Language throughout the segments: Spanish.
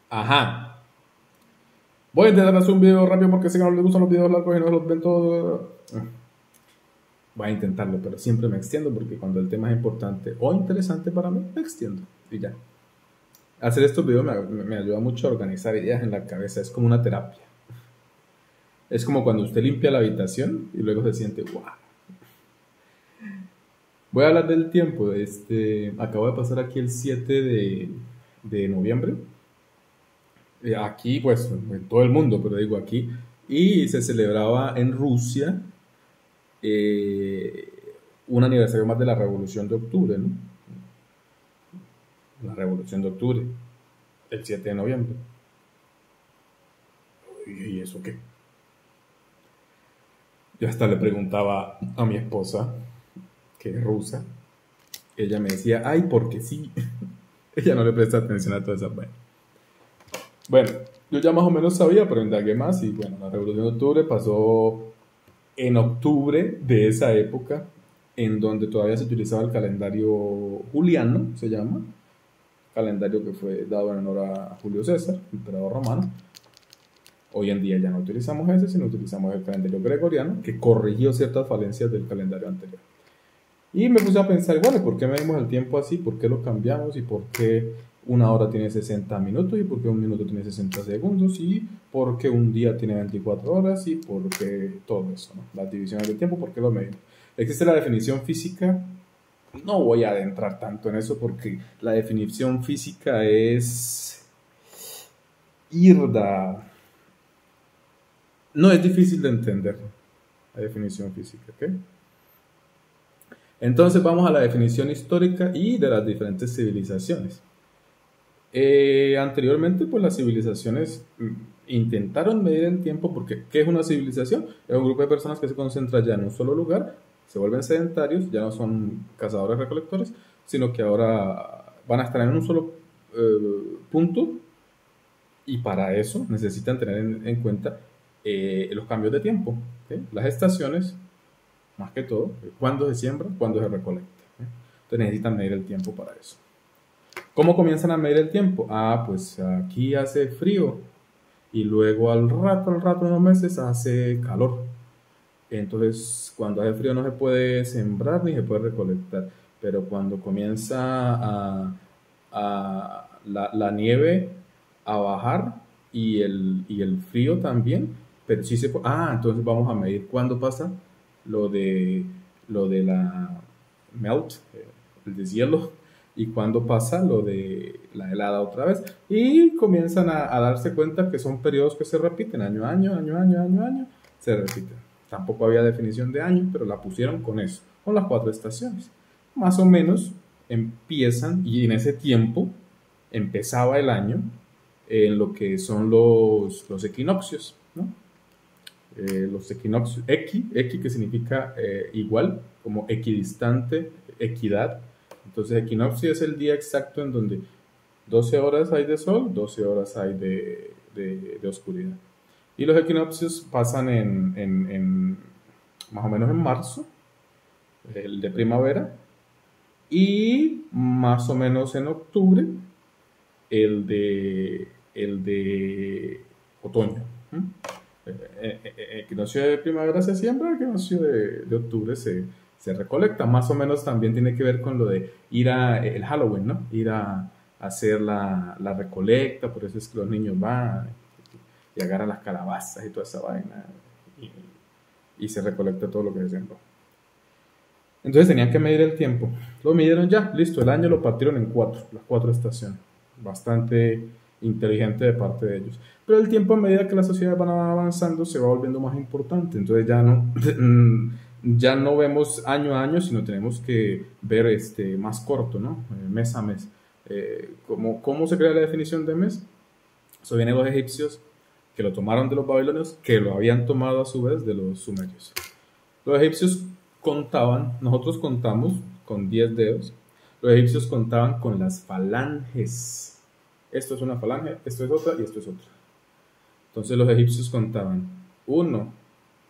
Ajá. Voy a intentar hacer un video rápido porque sé que no les gustan los videos largos y no los ven todos. Voy a intentarlo, pero siempre me extiendo porque cuando el tema es importante o interesante para mí, me extiendo y ya. Hacer estos videos me ayuda mucho a organizar ideas en la cabeza, es como una terapia. Es como cuando usted limpia la habitación y luego se siente, wow. Voy a hablar del tiempo. Acabo de pasar aquí el 7 de noviembre. Aquí, pues, en todo el mundo, pero digo aquí. Y se celebraba en Rusia eh, un aniversario más de la Revolución de Octubre, ¿no? La Revolución de Octubre, el 7 de noviembre. ¿Y eso qué? Yo hasta le preguntaba a mi esposa, que es rusa, ella me decía, ay, porque sí. Ella no le presta atención a todas esas vainas. Bueno, yo ya más o menos sabía, pero indagué más y bueno, la Revolución de Octubre pasó en octubre de esa época, en donde todavía se utilizaba el calendario juliano, se llama, calendario que fue dado en honor a Julio César, emperador romano. Hoy en día ya no utilizamos ese, sino utilizamos el calendario gregoriano, que corrigió ciertas falencias del calendario anterior. Y me puse a pensar, bueno, ¿por qué medimos el tiempo así? ¿Por qué lo cambiamos? ¿Y por qué una hora tiene 60 minutos? ¿Y por qué un minuto tiene 60 segundos? ¿Y por qué un día tiene 24 horas? ¿Y por qué todo eso, ¿no? Las divisiones del tiempo, ¿por qué lo medimos? Existe la definición física. No voy a adentrar tanto en eso porque la definición física es irda. No es difícil de entender la definición física, ¿ok? Entonces vamos a la definición histórica y de las diferentes civilizaciones. Anteriormente, pues las civilizaciones intentaron medir el tiempo porque ¿qué es una civilización? Es un grupo de personas que se concentra ya en un solo lugar, se vuelven sedentarios, ya no son cazadores recolectores, sino que ahora van a estar en un solo punto y para eso necesitan tener en cuenta los cambios de tiempo, ¿okay? Las estaciones, más que todo, cuándo se siembra, cuándo se recolecta. Entonces necesitan medir el tiempo para eso. ¿Cómo comienzan a medir el tiempo? Ah, pues aquí hace frío y luego al rato, unos meses hace calor. Entonces, cuando hace frío no se puede sembrar ni se puede recolectar, pero cuando comienza la nieve a bajar y el frío también, pero sí se puede. Ah, entonces vamos a medir cuándo pasa lo de la melt, el deshielo, y cuándo pasa lo de la helada otra vez. Y comienzan a darse cuenta que son periodos que se repiten año a año, se repiten. Tampoco había definición de año, pero la pusieron con eso, con las 4 estaciones. Más o menos empiezan, y en ese tiempo empezaba el año en lo que son los equinoccios, ¿no? Los equinoccios, equi que significa igual, como equidistante, equidad. Entonces equinoccio es el día exacto en donde 12 horas hay de sol, 12 horas hay de oscuridad. Y los equinoccios pasan más o menos en marzo, el de primavera, y más o menos en octubre, el de otoño. Equinoccio de primavera se siembra, equinoccio de octubre se recolecta. Más o menos también tiene que ver con lo de ir el Halloween, ¿no? Ir a hacer la recolecta, por eso es que los niños van y agarran las calabazas y toda esa vaina y se recolecta todo lo que se sembró. Entonces tenían que medir el tiempo. Lo midieron ya, listo, el año lo partieron en 4, las 4 estaciones. Bastante inteligente de parte de ellos. Pero el tiempo, a medida que las sociedades van avanzando, se va volviendo más importante. Entonces ya no vemos año a año, sino tenemos que ver más corto, ¿no? Mes a mes. ¿Cómo se crea la definición de mes? Eso viene de los egipcios, que lo tomaron de los babilonios, que lo habían tomado a su vez de los sumerios. Los egipcios contaban, nosotros contamos con 10 dedos, los egipcios contaban con las falanges. Esto es una falange, esto es otra y esto es otra. Entonces los egipcios contaban 1,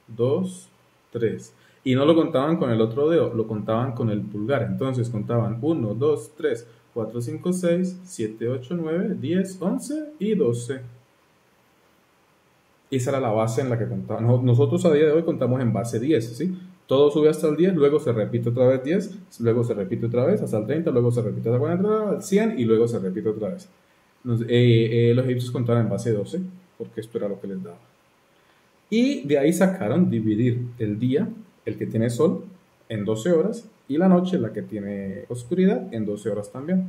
2, 3. Y no lo contaban con el otro dedo, lo contaban con el pulgar. Entonces contaban 1, 2, 3, 4, 5, 6, 7, 8, 9, 10, 11 y 12. Esa era la base en la que contábamos. Nosotros a día de hoy contamos en base 10, ¿sí? Todo sube hasta el 10, luego se repite otra vez 10, luego se repite otra vez hasta el 30, luego se repite hasta el 40, al 100 y luego se repite otra vez. Los egipcios contaban en base 12 porque esto era lo que les daba. Y de ahí sacaron dividir el día, el que tiene sol, en 12 horas y la noche, la que tiene oscuridad, en 12 horas también.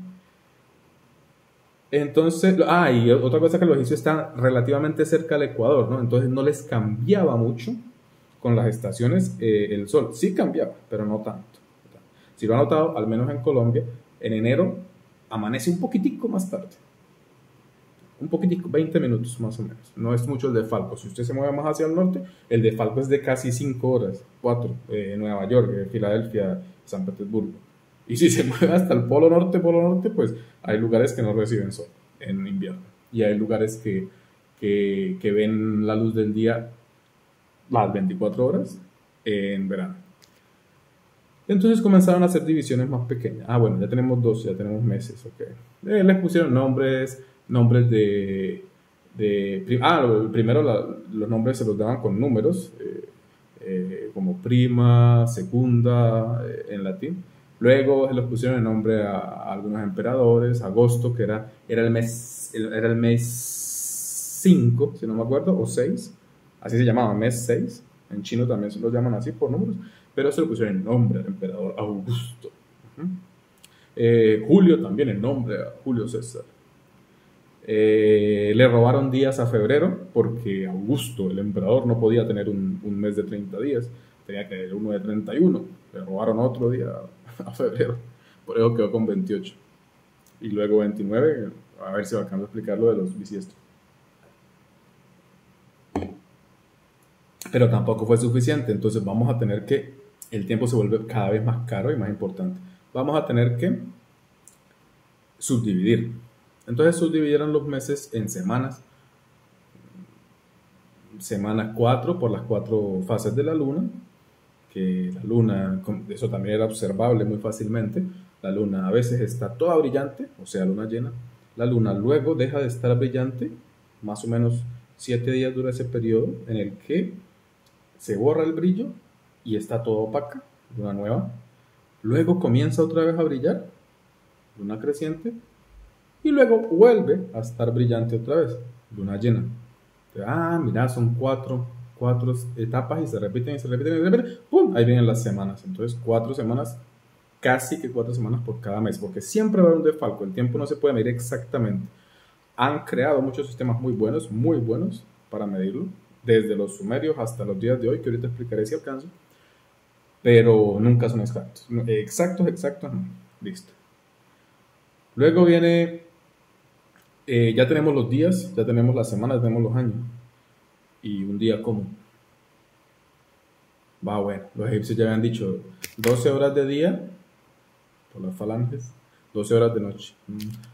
Entonces, y otra cosa que los egipcios están relativamente cerca del Ecuador, ¿no? Entonces no les cambiaba mucho con las estaciones el sol. Sí cambiaba, pero no tanto. Si lo han notado, al menos en Colombia, en enero amanece un poquitico más tarde. Un poquitico, 20 minutos más o menos. No es mucho el de Falco. Si usted se mueve más hacia el norte, el de Falco es de casi 5 horas, 4, Nueva York, Filadelfia, San Petersburgo. Y si se mueve hasta el polo norte, pues hay lugares que no reciben sol en invierno. Y hay lugares que ven la luz del día las 24 horas en verano. Entonces comenzaron a hacer divisiones más pequeñas. Bueno, ya tenemos 12, ya tenemos meses, ok. Les pusieron nombres primero los nombres se los daban con números, como prima, segunda, en latín. Luego les pusieron el nombre a algunos emperadores. Agosto, que era el mes 5, si no me acuerdo, o 6. Así se llamaba, mes 6. En chino también se los llaman así por números. Pero se le pusieron el nombre al emperador Augusto. Julio también, el nombre a Julio César. Le robaron días a febrero porque Augusto, el emperador, no podía tener un mes de 30 días. Tenía que tener uno de 31. Le robaron otro día a febrero. Por eso quedó con 28. Y luego 29. A ver si va a explicar lo de los bisiestos. Pero tampoco fue suficiente. Entonces vamos a tener que... El tiempo se vuelve cada vez más caro y más importante. Vamos a tener que subdividir. Entonces subdividieron los meses en semanas. Semana 4 por las 4 fases de la luna. Que la luna, eso también era observable muy fácilmente. La luna a veces está toda brillante, o sea, luna llena. La luna luego deja de estar brillante. Más o menos 7 días dura ese periodo en el que se borra el brillo y está todo opaca, luna nueva. Luego comienza otra vez a brillar, luna creciente, y luego vuelve a estar brillante otra vez, luna llena. Mira, son cuatro etapas y se repiten y se repiten y se repiten. ¡Pum! Ahí vienen las semanas. Entonces 4 semanas, casi que 4 semanas por cada mes, porque siempre va a haber un desfalco. El tiempo no se puede medir exactamente. Han creado muchos sistemas muy buenos para medirlo, desde los sumerios hasta los días de hoy, que ahorita explicaré si alcanzo, pero nunca son exactos. Exactos, no. Listo. Luego viene, ya tenemos los días, ya tenemos las semanas, tenemos los años, y un día común. Bueno, los egipcios ya habían dicho 12 horas de día, por las falanges, 12 horas de noche.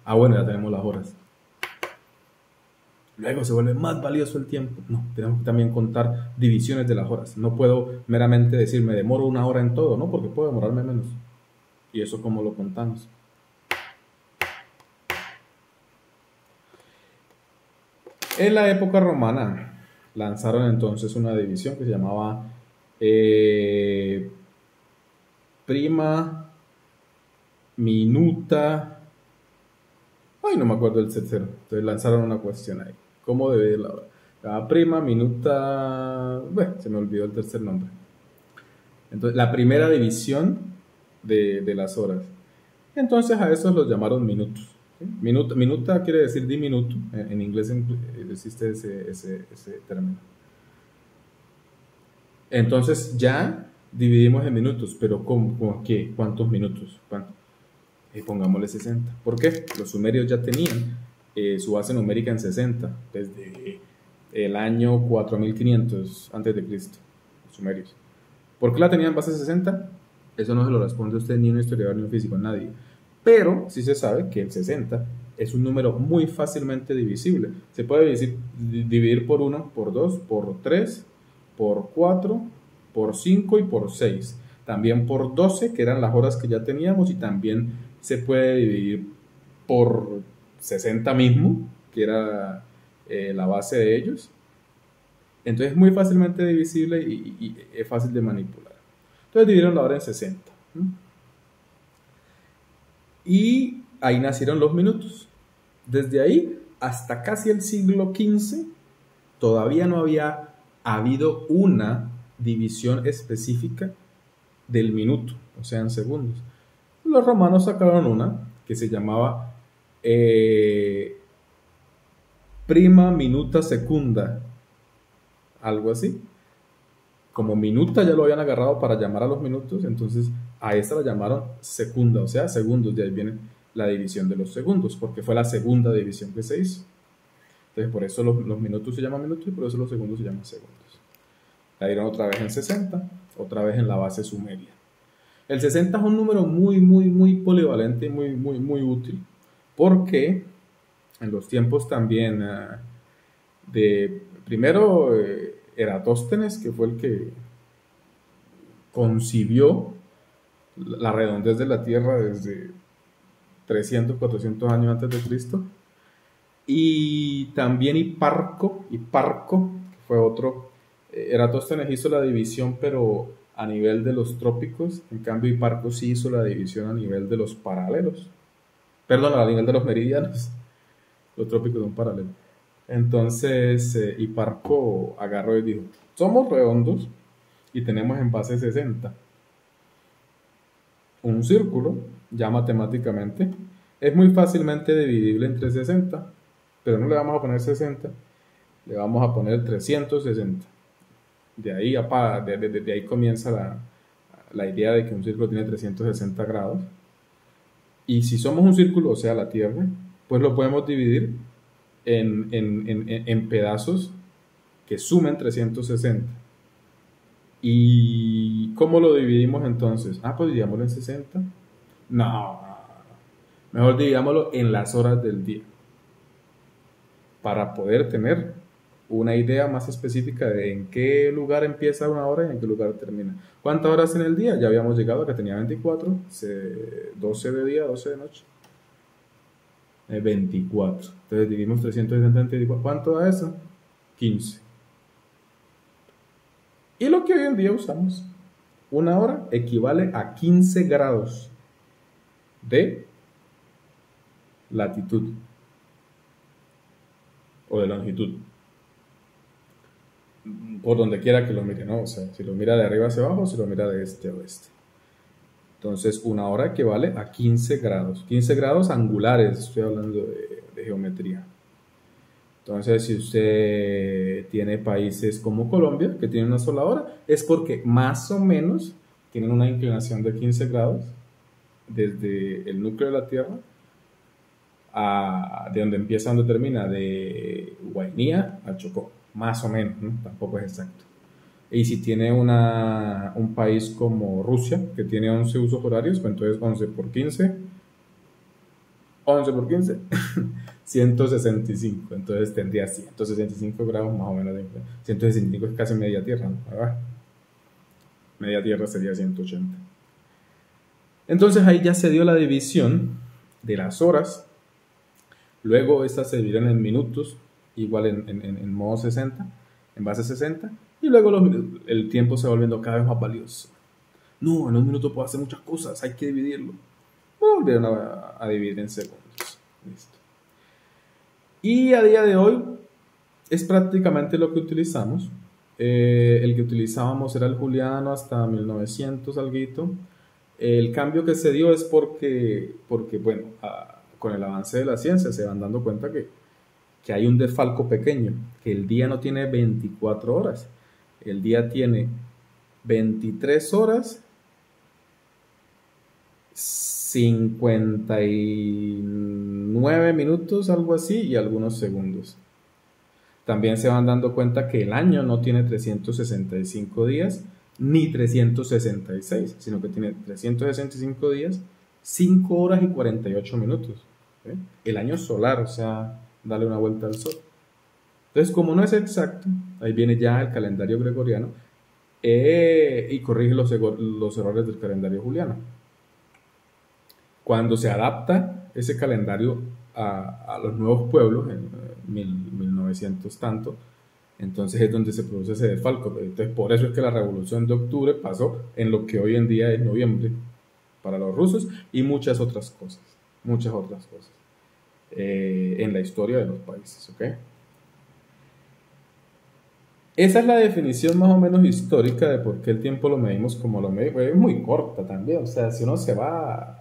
Bueno, ya tenemos las horas. Luego se vuelve más valioso el tiempo. No, tenemos que también contar divisiones de las horas. No puedo meramente decir me demoro 1 hora en todo, ¿no? Porque puedo demorarme menos. ¿Y eso cómo lo contamos? En la época romana lanzaron entonces una división que se llamaba prima, minuta. No me acuerdo el tercero. Entonces lanzaron una cuestión ahí. ¿Cómo debe ir la hora? La prima, minuta... se me olvidó el tercer nombre. Entonces, la primera división de las horas. Entonces a esos los llamaron minutos. ¿Sí? Minuta quiere decir diminuto. En inglés existe ese término. Entonces ya dividimos en minutos. ¿Pero ¿cómo qué? ¿Cuántos minutos? Pongámosle 60. ¿Por qué? Los sumerios ya tenían su base numérica en 60 desde el año 4500 a.C. Los sumerios. ¿Por qué la tenían en base 60? Eso no se lo responde a usted ni un historiador ni un físico, nadie. Pero sí se sabe que el 60 es un número muy fácilmente divisible. Se puede dividir por 1, por 2, por 3, por 4, por 5 y por 6. También por 12, que eran las horas que ya teníamos, y también se puede dividir por 60 mismo, que era la base de ellos. Entonces es muy fácilmente divisible y es fácil de manipular. Entonces dividieron la hora en 60. Y ahí nacieron los minutos. Desde ahí hasta casi el siglo XV todavía no había habido una división específica del minuto, o sea, en segundos. Los romanos sacaron una que se llamaba prima minuta secunda, algo así. Como minuta ya lo habían agarrado para llamar a los minutos, entonces a esta la llamaron secunda, o sea, segundos. De ahí viene la división de los segundos, porque fue la segunda división que se hizo. Entonces por eso los minutos se llaman minutos y por eso los segundos se llaman segundos. La dieron otra vez en 60, otra vez en la base sumeria. El 60 es un número muy polivalente y muy útil, porque en los tiempos también de primero Eratóstenes, que fue el que concibió la redondez de la Tierra desde 300, 400 años antes de Cristo, y también Hiparco, que fue otro. Eratóstenes hizo la división, pero a nivel de los trópicos. En cambio, Hiparco sí hizo la división a nivel de los paralelos. Perdón, a nivel de los meridianos. Los trópicos son paralelos. Entonces, Hiparco agarró y dijo: somos redondos y tenemos en base 60. Un círculo, ya matemáticamente, es muy fácilmente dividible entre 60, pero no le vamos a poner 60, le vamos a poner 360. De ahí comienza la idea de que un círculo tiene 360 grados. Y si somos un círculo, o sea, la Tierra, pues lo podemos dividir en pedazos que sumen 360. ¿Y cómo lo dividimos entonces? Pues dividámoslo en 60. No, mejor dividámoslo en las horas del día, para poder tener una idea más específica de en qué lugar empieza una hora y en qué lugar termina. ¿Cuántas horas en el día? Ya habíamos llegado a que tenía 24, 12 de día, 12 de noche. 24. Entonces dividimos 360 en 24. ¿Cuánto da eso? 15. Y lo que hoy en día usamos, una hora equivale a 15 grados de latitud o de longitud, por donde quiera que lo mire, ¿no? O sea, si lo mira de arriba hacia abajo, si lo mira de este a oeste. Entonces, una hora equivale a 15 grados. 15 grados angulares, estoy hablando de geometría. Entonces, si usted tiene países como Colombia, que tienen una sola hora, es porque más o menos tienen una inclinación de 15 grados desde el núcleo de la Tierra, de donde empieza a donde termina, de Guainía a Chocó, más o menos, ¿no? Tampoco es exacto. Y si tiene un país como Rusia, que tiene 11 usos horarios, pues entonces 11 por 15, 165. Entonces tendría 165 grados más o menos. 165 es casi media Tierra, ¿no? Media Tierra sería 180. Entonces ahí ya se dio la división de las horas. Luego estas se dividieron en minutos, igual en modo 60, en base 60. Y luego el tiempo se va volviendo cada vez más valioso. No, en un minuto puedo hacer muchas cosas, hay que dividirlo. Volvieron a dividir en segundos. Listo. Y a día de hoy es prácticamente lo que utilizamos. El que utilizábamos era el juliano hasta 1900 alguito. El cambio que se dio es porque bueno, con el avance de la ciencia se van dando cuenta que hay un desfalco pequeño, que el día no tiene 24 horas. El día tiene 23 horas, 59 minutos, algo así, y algunos segundos. También se van dando cuenta que el año no tiene 365 días ni 366, sino que tiene 365 días, 5 horas y 48 minutos. ¿Eh? El año solar, o sea, darle una vuelta al sol. Entonces, como no es exacto, ahí viene ya el calendario gregoriano y corrige los errores del calendario juliano. Cuando se adapta ese calendario a los nuevos pueblos en 1900 tanto. Entonces es donde se produce ese desfalco. Entonces por eso es que la revolución de octubre pasó en lo que hoy en día es noviembre para los rusos y muchas otras cosas en la historia de los países, ¿ok? Esa es la definición más o menos histórica de por qué el tiempo lo medimos como lo medimos. Es muy corta también, o sea, si uno se va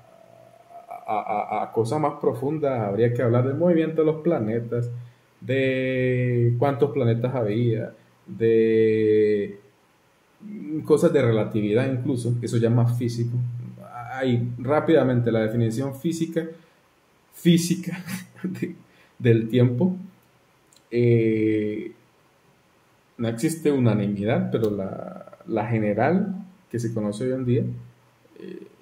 a cosas más profundas, habría que hablar del movimiento de los planetas, de cuántos planetas había, de cosas de relatividad incluso, eso ya es más físico. Ahí rápidamente la definición física del tiempo. No existe unanimidad, pero la general que se conoce hoy en día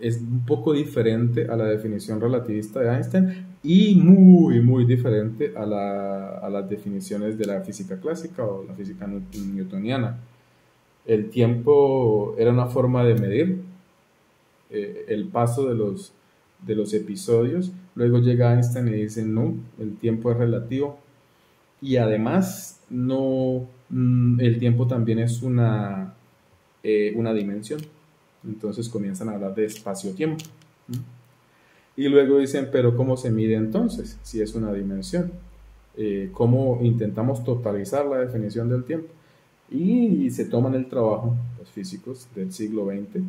es un poco diferente a la definición relativista de Einstein y muy diferente a las definiciones de la física clásica o la física newtoniana. El tiempo era una forma de medir el paso de los episodios. Luego llega Einstein y dice, no, el tiempo es relativo. Y además, no, el tiempo también es una dimensión. Entonces comienzan a hablar de espacio-tiempo. Y luego dicen, pero ¿cómo se mide entonces si es una dimensión? ¿Cómo intentamos totalizar la definición del tiempo? Y se toman el trabajo, los físicos del siglo XX,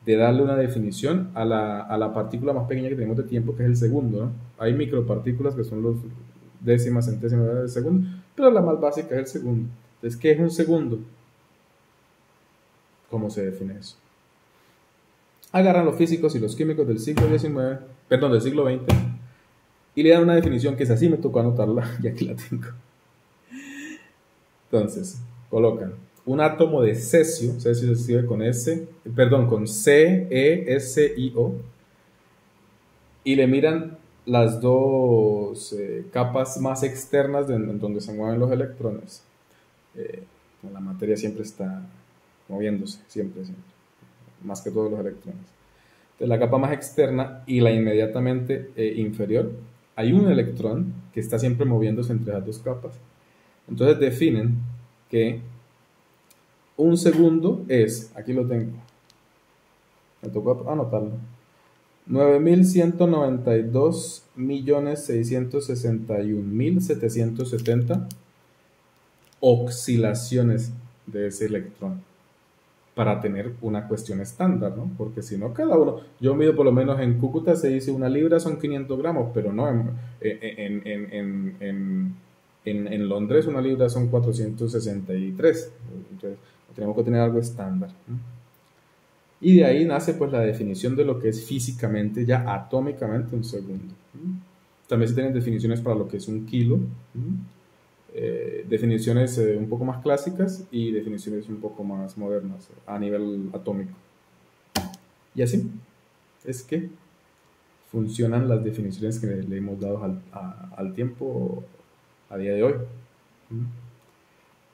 de darle una definición a la partícula más pequeña que tenemos de tiempo, que es el segundo, ¿no? Hay micropartículas que son los décimas, centésimas del segundo, pero la más básica es el segundo. Entonces, ¿qué es un segundo? ¿Cómo se define eso? Agarran los físicos y los químicos del siglo XIX, perdón, del siglo XX, y le dan una definición que es así, me tocó anotarla, y aquí la tengo. Entonces, colocan un átomo de cesio se escribe con con CeSio, y le miran las dos capas más externas en donde se mueven los electrones. La materia siempre está moviéndose, siempre, más que todos los electrones. Entonces, la capa más externa y la inmediatamente inferior, hay un electrón que está siempre moviéndose entre las dos capas. Entonces definen que un segundo es, aquí lo tengo, me tocó anotarlo, 9.192.661.770 oscilaciones de ese electrón para tener una cuestión estándar, ¿no? Porque si no, cada uno, yo mido por lo menos en Cúcuta se dice 1 libra son 500 gramos, pero no, en Londres 1 libra son 463, entonces tenemos que tener algo estándar, ¿no? Y de ahí nace pues la definición de lo que es físicamente, ya atómicamente, un segundo. También se tienen definiciones para lo que es un kilo, definiciones un poco más clásicas y definiciones un poco más modernas a nivel atómico. Y así es que funcionan las definiciones que le hemos dado al tiempo a día de hoy.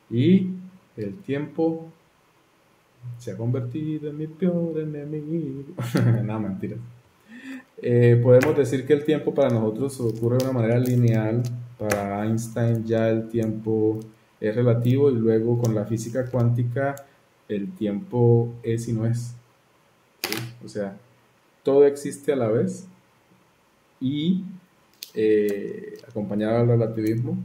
Y el tiempo se ha convertido en mi peor enemigo. No, mentira. Podemos decir que el tiempo para nosotros ocurre de una manera lineal. Para Einstein ya el tiempo es relativo, y luego con la física cuántica el tiempo es y no es. ¿Sí? O sea, todo existe a la vez, y acompañado del relativismo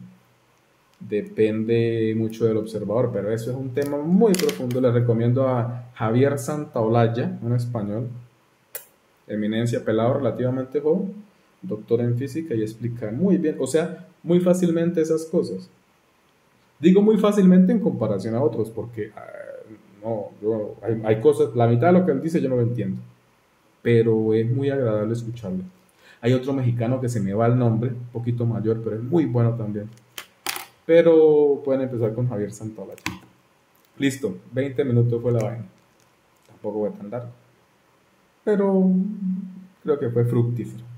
depende mucho del observador, pero eso es un tema muy profundo. Les recomiendo a Javier Santaolalla, un español, eminencia, pelado relativamente joven, doctor en física, y explica muy bien, o sea, muy fácilmente esas cosas. Digo muy fácilmente en comparación a otros, porque hay cosas, la mitad de lo que él dice yo no lo entiendo, pero es muy agradable escucharlo. Hay otro mexicano que se me va el nombre, un poquito mayor, pero es muy bueno también. Pero pueden empezar con Javier Santaolalla. Listo, 20 minutos fue la vaina. Tampoco fue tan largo, pero creo que fue fructífero.